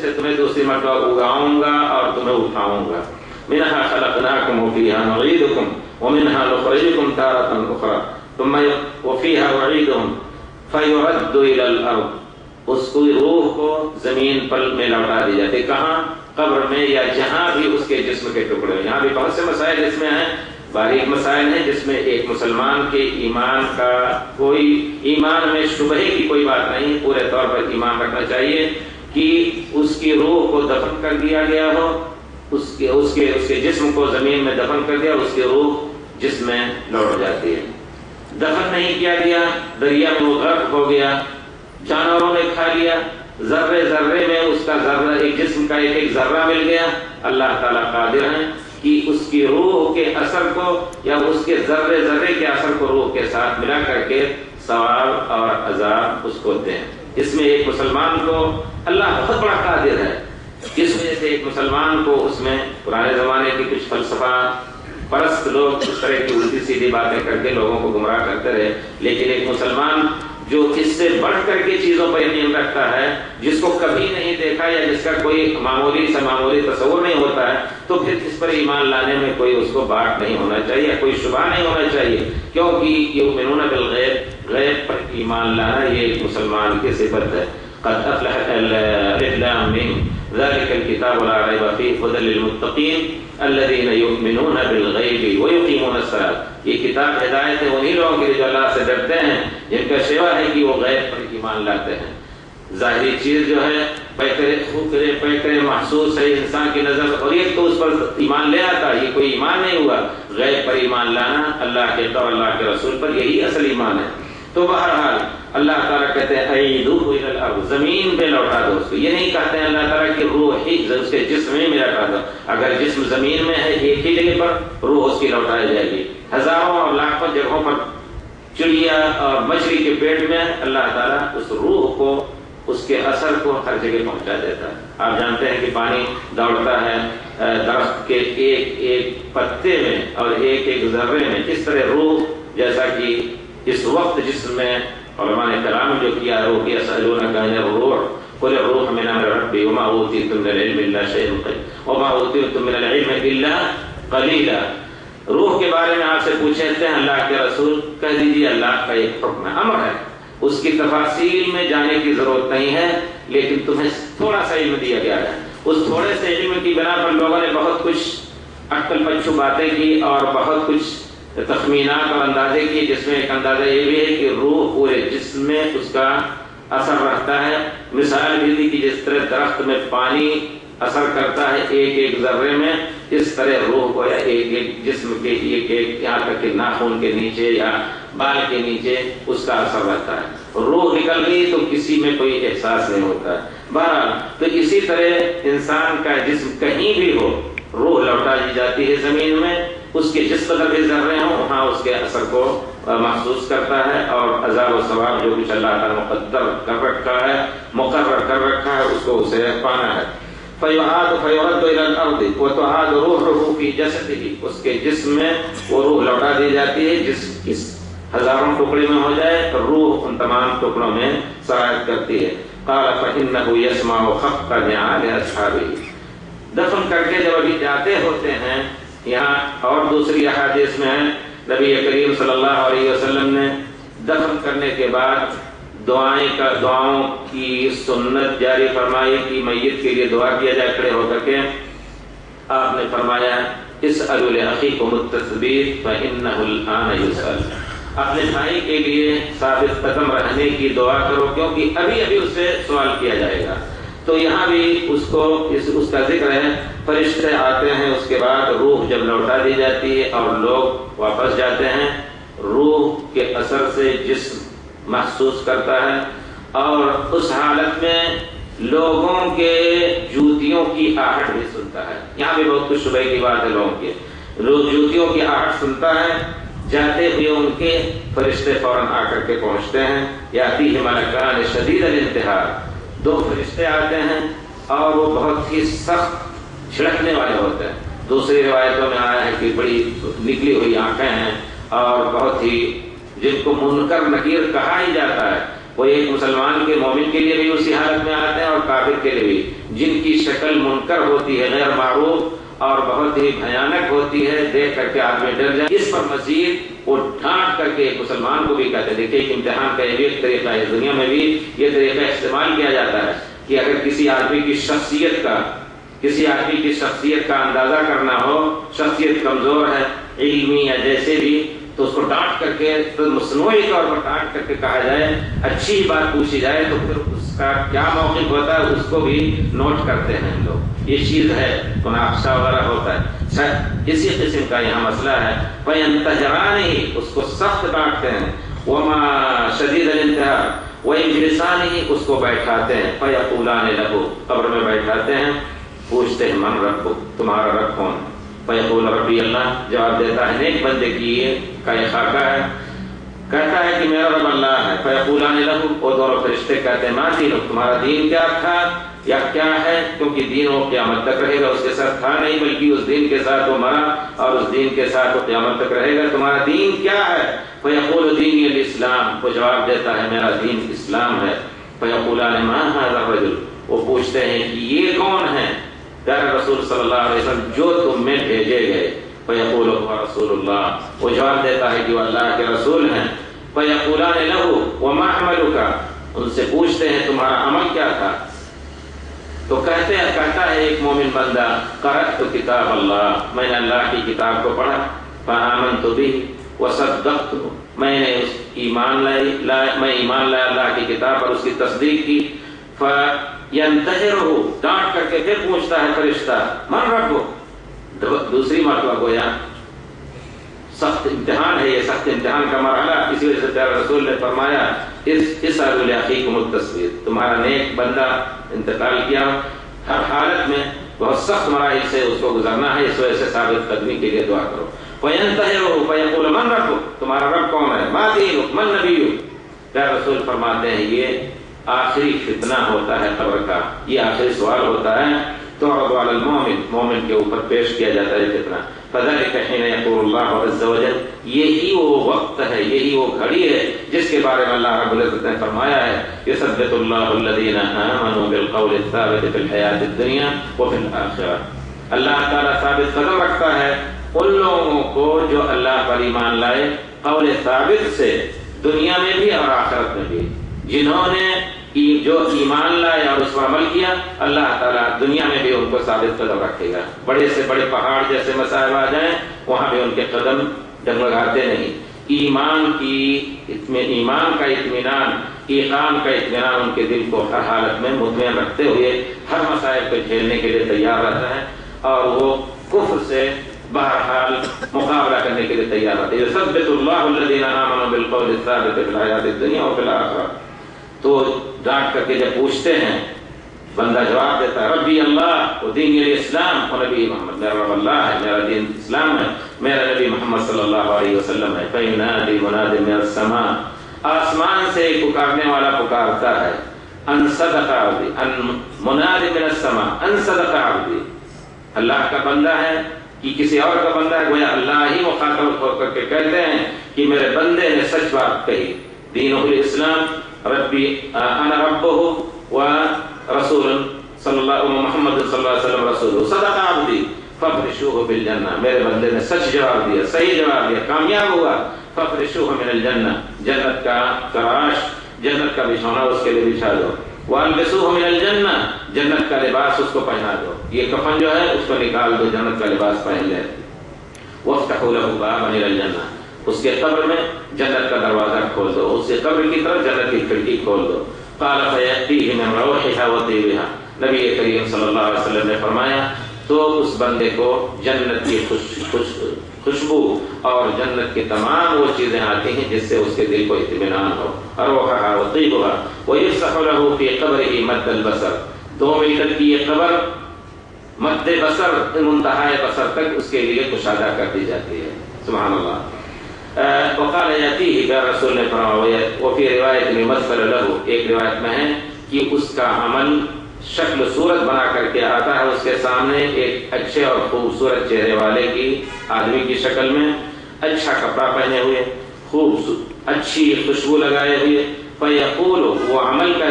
سے تمہیں دوسری مرتبہ اگاؤں گا اور تمہیں اٹھاؤں گا. منها خلقناكم وفيها نعيدكم ومنها نخرجكم تارة أخرى ثم وفيها أعيدهم فيرد إلى الأرض. اس کی روح کو زمین پر میں لوٹا دی جاتی. کہاں؟ قبر میں یا جہاں بھی اس کے جسم کے ٹکڑے. یہاں بھی بہت سے مسائل اس میں ہیں، باریک مسائل ہیں، جس میں ایک مسلمان کے ایمان کا کوئی ایمان میں شبہ کی کوئی بات نہیں. پورے طور پر ایمان رکھنا چاہیے کہ اس کی روح کو دفن کر دیا گیا ہو، اس کے جسم کو زمین میں دفن کر دیا، اس کی روح جسم میں لوٹ جاتی ہے. دفن نہیں کیا گیا، دریا میں وہ غرق ہو گیا، جانوروں نے کھا لیا، ذرے ذرے میں اس کا ذرہ، ایک جسم کا ایک ایک ذرہ مل گیا. اللہ تعالیٰ قادر ہیں کہ اس کی روح کے اثر کو یا اس کے ذرے ذرے کے اثر کو روح کے ساتھ ملا کر کے ثواب اور عذاب اس کو دیں. اس میں ایک مسلمان کو اللہ بہت بڑا قادر ہے. اس وجہ سے ایک مسلمان کو اس میں پرانے زمانے کے کچھ فلسفہ پرست لوگ اس طرح کی الٹی سیدھی باتیں کر کے لوگوں کو گمراہ کرتے رہے، لیکن ایک مسلمان جو اس سے بڑھ کر کے چیزوں پر یقین رکھتا ہے، جس کو کبھی نہیں دیکھا یا جس کا کوئی معمولی سے معمولی تصور نہیں ہوتا ہے، تو پھر اس پر ایمان لانے میں کوئی اس کو باک نہیں ہونا چاہیے، کوئی شبہ نہیں ہونا چاہیے، کیونکہ یؤمنون بالغیب، غیب پر ایمان لانا یہ ایک مسلمان کی صفت ہے. قد افلح الف لام میم ذلك الكتاب لا ريب فيه هدى للمتقين الذين يؤمنون بالغيب ويقيمون الصلاة. یہ کتاب ہدایت ہے انہی لوگوں کے لیے جو اللہ سے ڈرتے ہیں، جن کا شیوا ہے کہ وہ غیب پر ایمان لاتے ہیں. ظاہری چیز جو ہے پیکرے محسوس ہے انسان کی نظر، اور یہ تو اس پر ایمان لے آتا، یہ کوئی ایمان نہیں ہوا. غیب پر ایمان لانا، اللہ کے اور اللہ کے رسول پر، یہی اصل ایمان ہے. تو بہرحال اللہ تعالیٰ کہتے ہیں اعیدوہ الی الارض، زمین پہ لوٹا دو اس کو. یہ نہیں کہتے ہیں اللہ تعالیٰ کہ روح ہی اس کے جسم میں لوٹا دو. اگر جسم زمین میں ہے ایک ہی جگہ پر، روح اس کی لوٹائی جائے گی. ہزاروں اور لاکھوں جگہوں پر چڑیا اور مچھلی کے پیٹ میں اللہ تعالیٰ اس روح کو، اس کے اثر کو ہر جگہ پہنچا دیتا ہے. آپ جانتے ہیں کہ پانی دوڑتا ہے درخت کے ایک ایک پتے میں اور ایک ایک ذرے میں. اس طرح روح، جیسا کہ اس وقت جس میں علماء نے کلام جو کیا ہے، وہ یسألونک عن الروح قل الروح من امر ربی وما اوتیتم من العلم الا شیئا قلیلا وما اوتیتم من العلم الا قلیلا. روح کے بارے میں آپ سے پوچھتے ہیں اللہ کے رسول، کہہ دیجیے اللہ کا ایک حکم ہے، امر ہے، اس کی تفاصیل میں جانے کی ضرورت نہیں ہے، لیکن تمہیں تھوڑا سا علم دیا گیا ہے. اس تھوڑے سے علم کی بنا پر لوگوں نے بہت کچھ عقل پچو باتیں کی اور بہت کچھ تخمینات اور اندازے کیے، جس میں ایک اندازہ یہ بھی ہے کہ روح پورے جسم میں اس کا اثر رہتا ہے. مثال بھی دی کہ جس طرح درخت میں پانی اثر کرتا ہے ایک ایک ذرے میں، اس طرح روح کو یا ایک ایک جسم کے ایک ایک، یہاں تک کہ ناخن کے نیچے یا بال کے نیچے اس کا اثر رہتا ہے. روح نکل گئی تو کسی میں کوئی احساس نہیں ہوتا ہے. بہرحال تو اسی طرح انسان کا جسم کہیں بھی ہو، روح لوٹا دی جاتی ہے زمین میں. اس کے جس قدر بھی ذرے ہوں وہاں اس کے اثر کو محسوس کرتا ہے، اور عذاب و ثواب جو کچھ اللہ تعالیٰ مقدر کر رکھا ہے، مقرر کر رکھا ہے، اس کو اسے پانا ہے. فَيُرَدُّ إِلَى الْأَرْضِ وَتُعَادُ رُوحُهُ فِي جَسَدِهِ. اس کے جسم میں وہ روح لوٹا دی جاتی ہے. جس ہزاروں ٹکڑے میں ہو جائے تو روح ان تمام ٹکڑوں میں سرایت کرتی ہے. قَالَ فَإِنَّهُ يَسْمَعُ خَفْقَ نِعَالِ أَصْحَابِهِ. دفن کر کے جب ابھی جاتے ہوتے ہیں، یہاں اور دوسری احادیث میں ہے نبی کریم صلی اللہ علیہ وسلم نے دفن کرنے کے بعد دعاؤں کی سنت جاری فرمائی کہ میت کے لیے دعا کیا جائے کھڑے ہو کر کے. آپ نے فرمایا اسألوا لأخیکم التثبیت فإنہ الآن یسأل. اپنے بھائی کے لیے ثابت قدم رہنے کی دعا کرو، کیونکہ ابھی ابھی اس سے سوال کیا جائے گا. تو یہاں بھی اس کا ذکر ہے. فرشتے آتے ہیں، اس کے بعد روح جب لوٹا دی جاتی ہے اور لوگ واپس جاتے ہیں، روح کے اثر سے جسم محسوس کرتا ہے، اور اس حالت میں لوگوں کے جوتیوں کی آہٹ بھی سنتا ہے. یہاں بھی بہت کچھ شبہ کی بات ہے. لوگوں کے جوتیوں کی آہٹ سنتا ہے. جاتے ہوئے ان کے فرشتے فوراً آ کر کے پہنچتے ہیں. یاتیہ ملکان شدید الانتہار. دو فرشتے آتے ہیں اور وہ بہت ہی سخت چھڑکنے والے ہوتے ہیں. دوسری روایتوں میں آیا ہے کہ بڑی نکلی ہوئی آنکھیں ہیں اور بہت ہی، جن کو منکر نکیر کہا ہی جاتا ہے. وہ ایک مسلمان کے مومن کے لیے بھی اسی حالت میں آتے ہیں اور کافر کے لیے بھی، جن کی شکل منکر ہوتی ہے، غیر معروف اور بہت ہی بھیانک ہوتی ہے، دیکھ کر کے آدمی ڈر جائے، اس پر مزید وہ ڈانٹ کر کے ایک مسلمان کو بھی کہتے ہیں۔ دیکھیے ایک امتحان کا یہ بھی ایک طریقہ ہے، دنیا میں بھی یہ طریقہ استعمال کیا جاتا ہے کہ اگر کسی آدمی کی شخصیت کا اندازہ کرنا ہو، شخصیت کمزور ہے علمی یا جیسے بھی، تو اس کو ڈانٹ کر کے، تو مصنوعی طور پر ڈانٹ کر کے کہا جائے، اچھی بات پوچھی جائے تو پھر اس کا کیا موقف ہوتا ہے اس کو بھی نوٹ کرتے ہیں لوگ۔ یہ چیز ہے، مناقشہ وغیرہ ہوتا ہے، اسی قسم کا یہاں مسئلہ ہے۔ فَيَنْتَجِرَانِهِ، اس کو سخت ڈانٹتے ہیں، وَمَا شَدِيدَ الْإِنْتِهَارِ، وَيَجْلِسَانِهِ، اس کو بیٹھاتے ہیں، فَيَقُولَانِ لَهُ، قبر میں بیٹھاتے ہیں، پوچھتے ہیں من ربک، تمہارا رب کون ہے؟ فیقول ربی اللہ، جواب دیتا ہے نیک بندے کی کا یہ خاکہ ہے، کہتا ہے کہ میرا رب اللہ ہے۔ فیقولان لہ، وہ دونوں فرشتے کہتے ہیں ما دینک، تمہارا دین کیا تھا یا کیا ہے، کیونکہ دین وہ قیامت تک رہے گا، اس کے ساتھ تھا نہیں بلکہ اس دین کے ساتھ وہ مرا اور اس دین کے ساتھ وہ قیامت تک رہے گا، تمہارا دین کیا ہے؟ فیقول دینی الاسلام، وہ جواب دیتا ہے میرا دین اسلام ہے۔ فیقولان ما ھذا الرجل، وہ پوچھتے ہیں کہ یہ کون ہے پیارے رسول صلی اللہ علیہ وسلم جو تم میں بھیجے گئے؟ فیقول هو رسول اللہ، وہ جواب دیتا ہے کہ وہ اللہ کے رسول ہیں۔ فیقولان لہ وما عملک، ان سے پوچھتے ہیں تمہارا عمل کیا تھا؟ تو کہتا ہے ایک مومن بندہ قرأت کتاب اللہ، میں نے اللہ کی کتاب کو پڑھا، فآمنت بہ وصدقت، میں نے ایمان لایا اللہ کی کتاب پر، اس کی تصدیق کی۔ فینتہرہ، ڈانٹ کر کے پھر پوچھتا ہے فرشتہ من ربک، دوسری مرتبہ گویا سخت امتحان ہے، یہ سخت امتحان کا مرحلہ، اسی وجہ سے پیارے رسول نے فرمایا اسألوا لأخیکم التثبیت، تمہارا نیک بندہ انتقال کیا، ہر حالت میں بہت سخت مراحل سے اس کو گزرنا ہے، اس وجہ سے ثابت قدمی کے لیے دعا کرو۔ فینتہرہ فیقول من ربک، تمہارا رب کون ہے؟ ما دینک من نبیک، پیارے رسول فرماتے ہیں یہ آخری فتنہ ہوتا ہے قبر کا، یہ آخری سوال ہوتا ہے، تعرض علی المومن، مومن کے اوپر پیش کیا جاتا ہے فتنہ۔ فذلک حین یقول اللہ عز وجل، یہی وہ وقت ہے، یہی وہ گھڑی ہے جس کے بارے میں اللہ رب العزت نے فرمایا ہے یثبت اللہ الذین آمنوا بالقول الثابت فی الحیاۃ الدنیا وفی الآخرہ، اللہ تعالیٰ ثابت قدم رکھتا ہے ان لوگوں کو جو اللہ پر ایمان لائے قول ثابت سے، دنیا میں بھی اور آخرت میں بھی۔ جنہوں نے جو ایمان لائے اور اس پر عمل کیا، اللہ تعالیٰ دنیا میں بھی ان کو ثابت قدم رکھے گا، بڑے سے بڑے پہاڑ جیسے مصائب آ جائیں وہاں بھی ان کے قدم ڈگمگاتے نہیں۔ ایمان کا اطمینان، ایقان کا اطمینان ان کے دل کو ہر حالت میں مطمئن رکھتے ہوئے ہر مصائب کو جھیلنے کے لیے تیار رہتا ہے، اور وہ کفر سے بہرحال مقابلہ کرنے کے لیے تیار رہتا ہے۔ یثبت اللہ الذین آمنوا بالقول الثابت فی الحیاۃ الدنیا وفی الآخرہ۔ تو ڈانٹ کر کے جب پوچھتے ہیں، بندہ جواب دیتا ہے ربی اللہ و دین الاسلام و نبی محمد، میرا رب اللہ ہے، میرا دین اسلام ہے، میرا نبی محمد صلی اللہ علیہ وسلم ہے۔ فینادی مناد من السماء، آسمان سے ایک پکارنے والا پکارتا ہے، ان صدق عبدی، ان مناد من السماء ان صدق عبدی، اللہ کا بندہ ہے کہ کسی اور کا بندہ ہے، گویا اللہ ہی مخاطب ہو کر کے کہتے ہیں کہ میرے بندے نے سچ بات کہی۔ دین الاسلام ربی انا ربہ و رسول صلی اللہ محمد صلی اللہ علیہ وسلم رسول، صدق عبدی ففرشوہ بالجنہ، میرے بندے نے سچ جواب دیا، صحیح جواب دیا، کامیاب ہوا۔ ففرشوہ من الجنہ، جنت کا فراش، جنت کا بچھونا اس کے لیے بچھا دو۔ والبسوہ من الجنہ، جنت کا لباس اس کو پہنا دو، یہ کفن جو ہے اس کو نکال دو، جنت کا لباس پہن لے۔ وافتحوا لہ بابا الی الجنہ، اس کے قبر میں جنت کا دروازہ کھول دو، اس کے قبر کی طرف جنت کی کھڑکی کھول دو۔ قال فیأتیہ من روحها وطیبها، نبی کریم صلی اللہ علیہ وسلم نے فرمایا تو اس بندے کو جنت کی خوشبو اور جنت کی تمام وہ چیزیں آتی ہیں جس سے اس کے دل کو اطمینان ہو۔ روحها وطیبها ویفسح له فی قبره مد البصر، 2 میٹر کی یہ قبر مد بصر، منتہائے بصر تک اس کے لیے کشادہ کر دی جاتی ہے۔ سبحان اللہ۔ وقال یاتیہ، پیارے رسول نے فرمایا وفی روایت میں مثل لہ، ایک روایت میں ہے کہ اس کا عمل شکل صورت بنا کر کے آتا ہے اس کے سامنے، ایک اچھے اور خوبصورت چہرے والے کی، آدمی کی شکل میں، اچھا کپڑا پہنے ہوئے، خوب اچھی خوشبو لگائے ہوئے، فیقول، وہ عمل کا